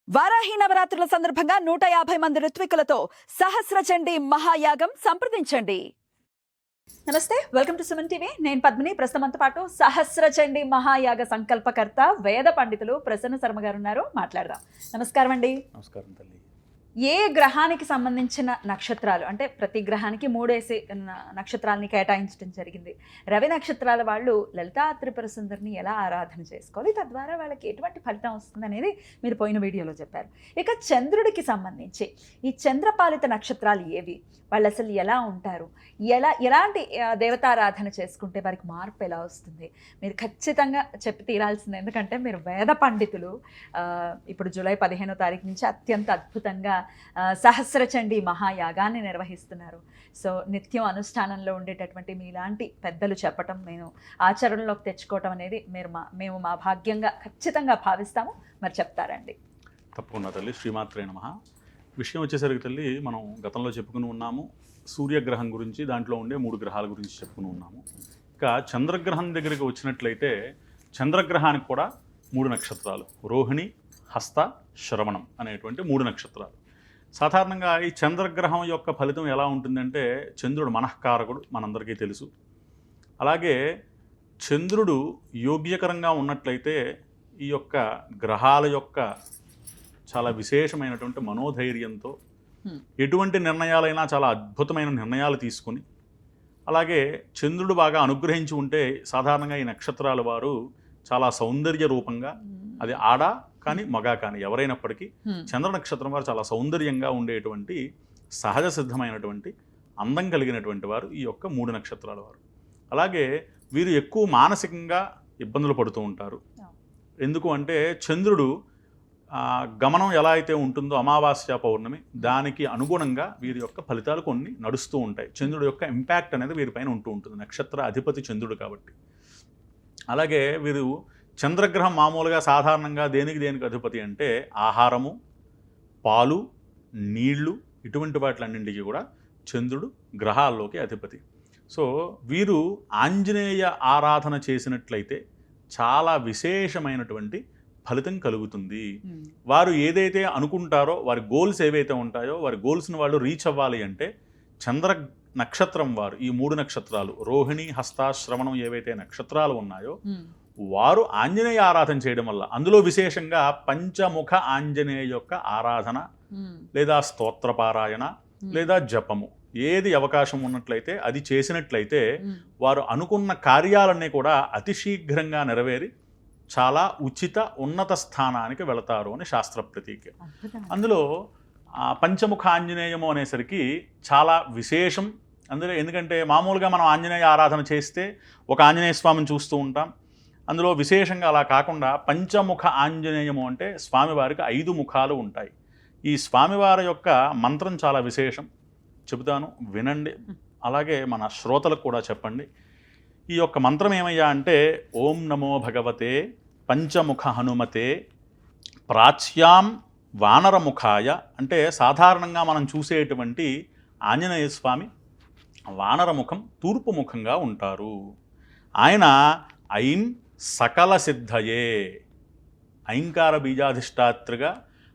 వారాహి నవరాత్రుల సందర్భంగా 150 మంది ఋత్వికులతో సహస్ర చండీ మహాయాగం సంప్రదించండి. నమస్తే, వెల్కమ్ టు సుమన్ టీవీ. నేను పద్మిని. ప్రస్తుతంతో పాటు సహస్ర చండీ మహాయాగ సంకల్పకర్త వేద పండితులు ప్రసన్న శర్మ గారు ఉన్నారు. మాట్లాడదాం. నమస్కారం అండి. నమస్కారం తల్లి. ఏ గ్రహానికి సంబంధించిన నక్షత్రాలు అంటే ప్రతి గ్రహానికి 3 నక్షత్రాలని కేటాయించడం జరిగింది. రవి నక్షత్రాల వాళ్ళు లలితా త్రిపుర సుందరిని ఎలా ఆరాధన చేసుకోవాలి, తద్వారా వాళ్ళకి ఎటువంటి ఫలితం వస్తుంది అనేది మీరు పోయిన వీడియోలో చెప్పారు. ఇక చంద్రుడికి సంబంధించి ఈ చంద్రపాలిత నక్షత్రాలు ఏవి, వాళ్ళు అసలు ఎలా ఉంటారు, ఎలాంటి దేవతారాధన చేసుకుంటే వారికి మార్పు ఎలా వస్తుంది, మీరు ఖచ్చితంగా చెప్పి తీరాల్సింది. ఎందుకంటే మీరు వేద పండితులు. ఇప్పుడు జూలై 15వ తారీఖు నుంచి అత్యంత అద్భుతంగా సహస్ర చండీ మహాయాగాన్ని నిర్వహిస్తున్నారు. సో నిత్యం అనుష్ఠానంలో ఉండేటటువంటి మీలాంటి పెద్దలు చెప్పటం, నేను ఆచరణలోకి తెచ్చుకోవటం అనేది మేము మా భాగ్యంగా ఖచ్చితంగా భావిస్తాము. మరి చెప్తారండి. తప్పకుండా తల్లి. శ్రీమాత్రే నమః. విషయం వచ్చేసరికి తల్లి, మనం గతంలో చెప్పుకుని ఉన్నాము సూర్యగ్రహం గురించి, దాంట్లో ఉండే 3 గ్రహాల గురించి చెప్పుకుని ఉన్నాము. ఇక చంద్రగ్రహం దగ్గరికి వచ్చినట్లయితే చంద్రగ్రహానికి కూడా 3 నక్షత్రాలు, రోహిణి, హస్త, శ్రవణం అనేటువంటి 3 నక్షత్రాలు. సాధారణంగా ఈ చంద్రగ్రహం యొక్క ఫలితం ఎలా ఉంటుందంటే, చంద్రుడు మనఃకారకుడు, మనందరికీ తెలుసు. అలాగే చంద్రుడు యోగ్యకరంగా ఉన్నట్లయితే ఈ యొక్క గ్రహాల యొక్క చాలా విశేషమైనటువంటి మనోధైర్యంతో ఎటువంటి నిర్ణయాలైనా చాలా అద్భుతమైన నిర్ణయాలు తీసుకుని, అలాగే చంద్రుడు బాగా అనుగ్రహించి ఉంటే సాధారణంగా ఈ నక్షత్రాల వారు చాలా సౌందర్య రూపంగా, అది ఆడ కానీ మగ కానీ ఎవరైనప్పటికీ చంద్ర నక్షత్రం వారు చాలా సౌందర్యంగా ఉండేటువంటి సహజ సిద్ధమైనటువంటి అందం కలిగినటువంటి వారు ఈ యొక్క 3 నక్షత్రాల వారు. అలాగే వీరు ఎక్కువ మానసికంగా ఇబ్బందులు పడుతూ ఉంటారు. ఎందుకు అంటే చంద్రుడు గమనం ఎలా అయితే ఉంటుందో అమావాస్య పౌర్ణమి, దానికి అనుగుణంగా వీరి యొక్క ఫలితాలు కొన్ని నడుస్తూ ఉంటాయి. చంద్రుడు యొక్క ఇంపాక్ట్ అనేది వీరిపైన ఉంటూ ఉంటుంది, నక్షత్ర అధిపతి చంద్రుడు కాబట్టి. అలాగే వీరు చంద్రగ్రహం మామూలుగా సాధారణంగా దేనికి అధిపతి అంటే ఆహారము, పాలు, నీళ్లు, ఇటువంటి వాటిలన్నింటికి కూడా చంద్రుడు గ్రహాల్లోకి అధిపతి. సో వీరు ఆంజనేయ ఆరాధన చేసినట్లయితే చాలా విశేషమైనటువంటి ఫలితం కలుగుతుంది. వారు ఏదైతే అనుకుంటారో, వారి గోల్స్ ఏవైతే ఉంటాయో, వారి గోల్స్ని వాళ్ళు రీచ్ అవ్వాలి అంటే చంద్ర నక్షత్రం వారు, ఈ 3 నక్షత్రాలు రోహిణి, హస్త, శ్రవణం ఏవైతే నక్షత్రాలు ఉన్నాయో వారు ఆంజనేయ ఆరాధన చేయడం వల్ల, అందులో విశేషంగా పంచముఖ ఆంజనేయ యొక్క ఆరాధన లేదా స్తోత్రపారాయణ లేదా జపము, ఏది అవకాశం ఉన్నట్లయితే అది చేసినట్లయితే వారు అనుకున్న కార్యాలన్నీ కూడా అతి శీఘ్రంగా నెరవేరి చాలా ఉచిత ఉన్నత స్థానానికి వెళతారు అని శాస్త్ర ప్రతీక. అందులో పంచముఖ ఆంజనేయము అనేసరికి చాలా విశేషం. అందులో ఎందుకంటే మామూలుగా మనం ఆంజనేయ ఆరాధన చేస్తే ఒక ఆంజనేయ స్వామిని చూస్తూ ఉంటాం. అందులో విశేషంగా అలా కాకుండా పంచముఖ ఆంజనేయము అంటే స్వామివారికి 5 ముఖాలు ఉంటాయి. ఈ స్వామివారి యొక్క మంత్రం చాలా విశేషం, చెబుతాను వినండి. అలాగే మన శ్రోతలకు కూడా చెప్పండి. ఈ యొక్క మంత్రం ఏమయ్యా అంటే, ఓం నమో భగవతే పంచముఖ హనుమతే ప్రాచ్యాం వానరముఖాయ. అంటే సాధారణంగా మనం చూసేటువంటి ఆంజనేయ స్వామి వానరముఖం, తూర్పు ముఖంగా ఉంటారు. ఆయన ఐం సకల సిద్ధయే, ఐంకార బీజాధిష్టాత్రిగా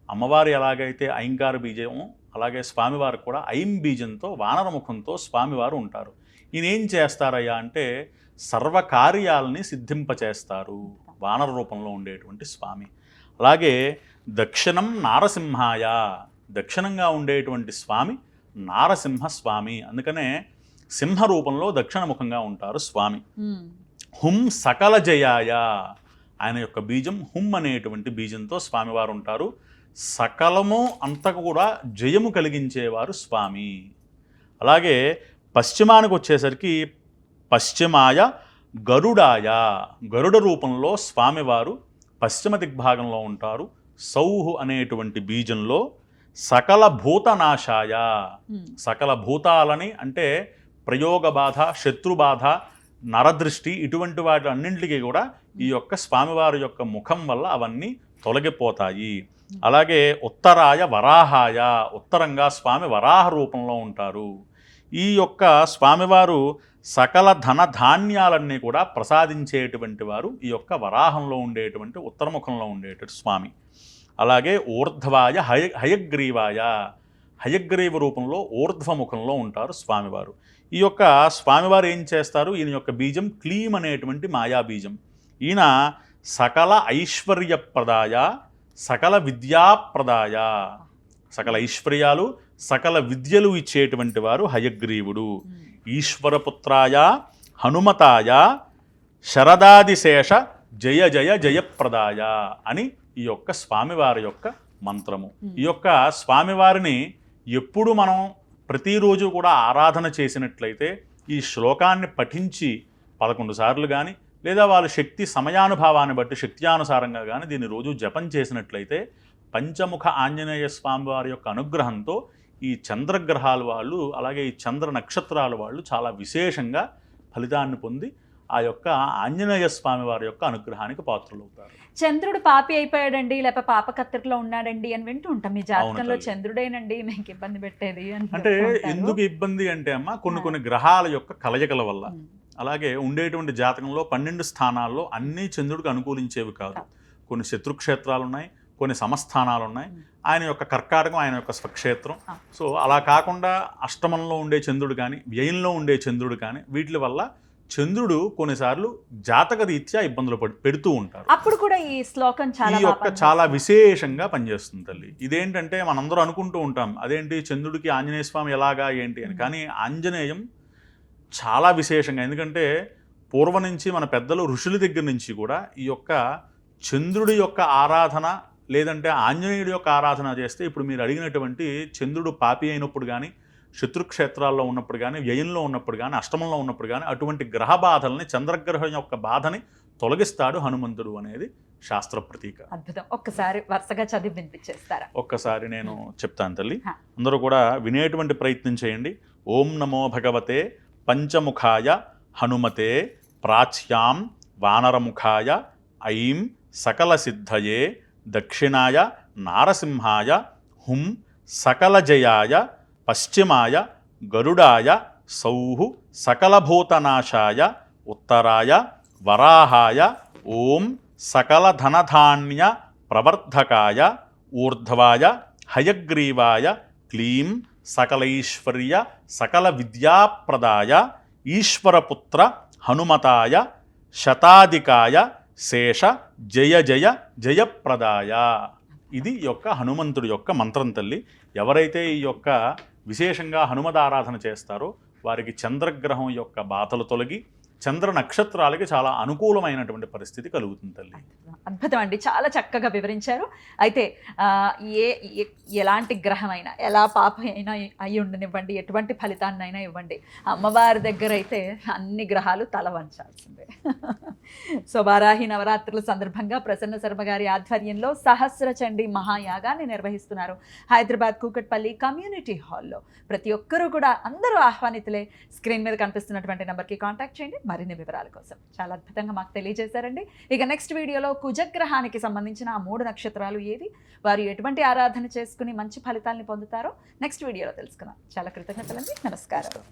అమ్మవారు ఎలాగైతే ఐంకార బీజము, అలాగే స్వామివారు కూడా ఐం బీజంతో వానరముఖంతో స్వామివారు ఉంటారు. ఈయన ఏం చేస్తారయ్యా అంటే సర్వకార్యాలని సిద్ధింపచేస్తారు, వానర రూపంలో ఉండేటువంటి స్వామి. అలాగే దక్షిణం నారసింహాయ, దక్షిణంగా ఉండేటువంటి స్వామి నారసింహ స్వామి, అందుకనే సింహ రూపంలో దక్షిణముఖంగా ఉంటారు స్వామి. హుం సకల జయాయ, ఆయన యొక్క బీజం హుం అనేటువంటి బీజంతో స్వామివారు ఉంటారు. సకలము అంతా కూడా జయము కలిగించేవారు స్వామి. అలాగే పశ్చిమానికి వచ్చేసరికి పశ్చిమాయ గరుడాయ, గరుడ రూపంలో స్వామివారు పశ్చిమ దిగ్భాగంలో ఉంటారు. సౌహు అనేటువంటి బీజంలో సకల భూతనాశాయ, సకల భూతాలని అంటే ప్రయోగ బాధ, శత్రుబాధ, నరదృష్టి, ఇటువంటి వాటి అన్నింటికి కూడా ఈ యొక్క స్వామివారి యొక్క ముఖం వల్ల అవన్నీ తొలగిపోతాయి. అలాగే ఉత్తరాయ వరాహాయ, ఉత్తరంగా స్వామి వరాహ రూపంలో ఉంటారు. ఈ యొక్క స్వామివారు సకల ధన ధాన్యాలన్నీ కూడా ప్రసాదించేటువంటి వారు ఈ యొక్క వరాహంలో ఉండేటువంటి ఉత్తరముఖంలో ఉండేటువంటి స్వామి. అలాగే ఊర్ధ్వాయ హయగ్రీవాయ, హయగ్రీవ రూపంలో ఊర్ధ్వముఖంలో ఉంటారు స్వామివారు. ఈ యొక్క స్వామివారు ఏం చేస్తారు? ఈయన యొక్క బీజం క్లీం అనేటువంటి మాయా బీజం. ఈయన సకల ఐశ్వర్యప్రదాయ, సకల విద్యాప్రదాయ, సకల ఐశ్వర్యాలు సకల విద్యలు ఇచ్చేటువంటి వారు హయగ్రీవుడు. ఈశ్వరపుత్రాయ హనుమతాయ శరదాదిశేష జయ జయ జయప్రదాయ అని ఈ యొక్క స్వామివారి యొక్క మంత్రము. ఈ యొక్క స్వామివారిని ఎప్పుడు మనం ప్రతిరోజు కూడా ఆరాధన చేసినట్లయితే ఈ శ్లోకాన్ని పఠించి 11 సార్లు కానీ లేదా వాళ్ళ శక్తి సమయానుభావాన్ని బట్టి శక్త్యానుసారంగా కానీ దీన్ని రోజు జపం చేసినట్లయితే పంచముఖ ఆంజనేయ స్వామి వారి యొక్క అనుగ్రహంతో ఈ చంద్రగ్రహాల వాళ్ళు అలాగే ఈ చంద్ర నక్షత్రాల వాళ్ళు చాలా విశేషంగా ఫలితాన్ని పొంది ఆ యొక్క ఆంజనేయ స్వామి వారి యొక్క అనుగ్రహానికి పాత్రులవుతారు. చంద్రుడు పాపి అయిపోయాడండి లేకపోతే పాపకత్తిలో ఉన్నాడండి అని వింటూ ఉంటాం. మీ జాతకంలో చంద్రుడేనండి మీకు ఇబ్బంది పెట్టేది అంటే ఎందుకు ఇబ్బంది అంటే అమ్మ కొన్ని గ్రహాల యొక్క కలయికల వల్ల. అలాగే ఉండేటువంటి జాతకంలో 12 స్థానాల్లో అన్నీ చంద్రుడికి అనుకూలించేవి కాదు. కొన్ని శత్రుక్షేత్రాలు ఉన్నాయి, కొన్ని సమస్థానాలు ఉన్నాయి. ఆయన యొక్క కర్కాటకం ఆయన యొక్క స్వక్షేత్రం. సో అలా కాకుండా అష్టమంలో ఉండే చంద్రుడు కానీ వ్యయంలో ఉండే చంద్రుడు కానీ వీటి వల్ల చంద్రుడు కొన్నిసార్లు జాతక రీత్యా ఇబ్బందులు పెడుతూ ఉంటారు. అప్పుడు కూడా ఈ శ్లోకం చాలా విశేషంగా పనిచేస్తుంది తల్లి. ఇదేంటంటే మనందరూ అనుకుంటూ ఉంటాం అదేంటి చంద్రుడికి ఆంజనేయ స్వామి ఎలాగా ఏంటి అని. కానీ ఆంజనేయం చాలా విశేషంగా, ఎందుకంటే పూర్వం నుంచి మన పెద్దలు ఋషుల దగ్గర నుంచి కూడా ఈ యొక్క చంద్రుడి యొక్క ఆరాధన లేదంటే ఆంజనేయుడి యొక్క ఆరాధన చేస్తే ఇప్పుడు మీరు అడిగినటువంటి చంద్రుడు పాపి అయినప్పుడు కానీ శత్రుక్షేత్రాల్లో ఉన్నప్పుడు కానీ వ్యయంలో ఉన్నప్పుడు కానీ అష్టమంలో ఉన్నప్పుడు కానీ అటువంటి గ్రహ బాధల్ని చంద్రగ్రహం యొక్క బాధని తొలగిస్తాడు హనుమంతుడు అనేది శాస్త్ర ప్రతీక. అద్భుతం. ఒక్కసారి వరుసగా చదివి వినిపించేస్తారా? ఒక్కసారి నేను చెప్తాను తల్లి, అందరూ కూడా వినేటువంటి ప్రయత్నం చేయండి. ఓం నమో భగవతే పంచముఖాయ హనుమతే ప్రాచ్యాం వానరముఖాయ ఐం సకల సిద్ధయే దక్షిణాయ నారసింహాయ హుం సకల జయాయ పశ్చిమాయ గరుడాయ సౌః సకలభూతనాశాయ ఉత్తరాయ వరాహాయ ఓం సకల ధనధాన్య ప్రవర్ధకాయ ఊర్ధ్వాయ హయగ్రీవాయ క్లీం సకలైశ్వర్య సకల విద్యాప్రదాయ ఈశ్వరపుత్ర హనుమతాయ శతాధికాయ శేష జయ జయ జయప్రదాయ. ఇది యొక్క హనుమంతుడి యొక్క మంత్రం తల్లి. ఎవరైతే ఈ యొక్క విశేషంగా హనుమదారాధన చేస్తారో వారికి చంద్రగ్రహం యొక్క బాధలు తొలగి చంద్ర నక్షత్రాలకి చాలా అనుకూలమైనటువంటి పరిస్థితి కలుగుతుంది తల్లి. అద్భుతం అండి, చాలా చక్కగా వివరించారు. అయితే ఎలాంటి గ్రహమైనా ఎలా పాప అయినా అయి ఉండనివ్వండి, ఎటువంటి ఫలితాన్నైనా ఇవ్వండి, అమ్మవారి దగ్గర అయితే అన్ని గ్రహాలు తల వంచాల్సిందే. సో వారాహి నవరాత్రుల సందర్భంగా ప్రసన్న శర్మ గారి ఆధ్వర్యంలో సహస్ర చండీ మహాయాగాన్ని నిర్వహిస్తున్నారు హైదరాబాద్ కూకట్పల్లి కమ్యూనిటీ హాల్లో. ప్రతి ఒక్కరూ కూడా అందరూ ఆహ్వానితులే. స్క్రీన్ మీద కనిపిస్తున్నటువంటి నెంబర్కి కాంటాక్ట్ చేయండి మరిన్ని వివరాల కోసం. చాలా అద్భుతంగా మాకు తెలియజేశారండి. ఇక నెక్స్ట్ వీడియోలో కుజగ్రహానికి సంబంధించిన ఆ 3 నక్షత్రాలు ఏవి, వారు ఎటువంటి ఆరాధన చేసుకుని మంచి ఫలితాలను పొందుతారో నెక్స్ట్ వీడియోలో తెలుసుకుందాం. చాలా కృతజ్ఞతలండి. నమస్కారం.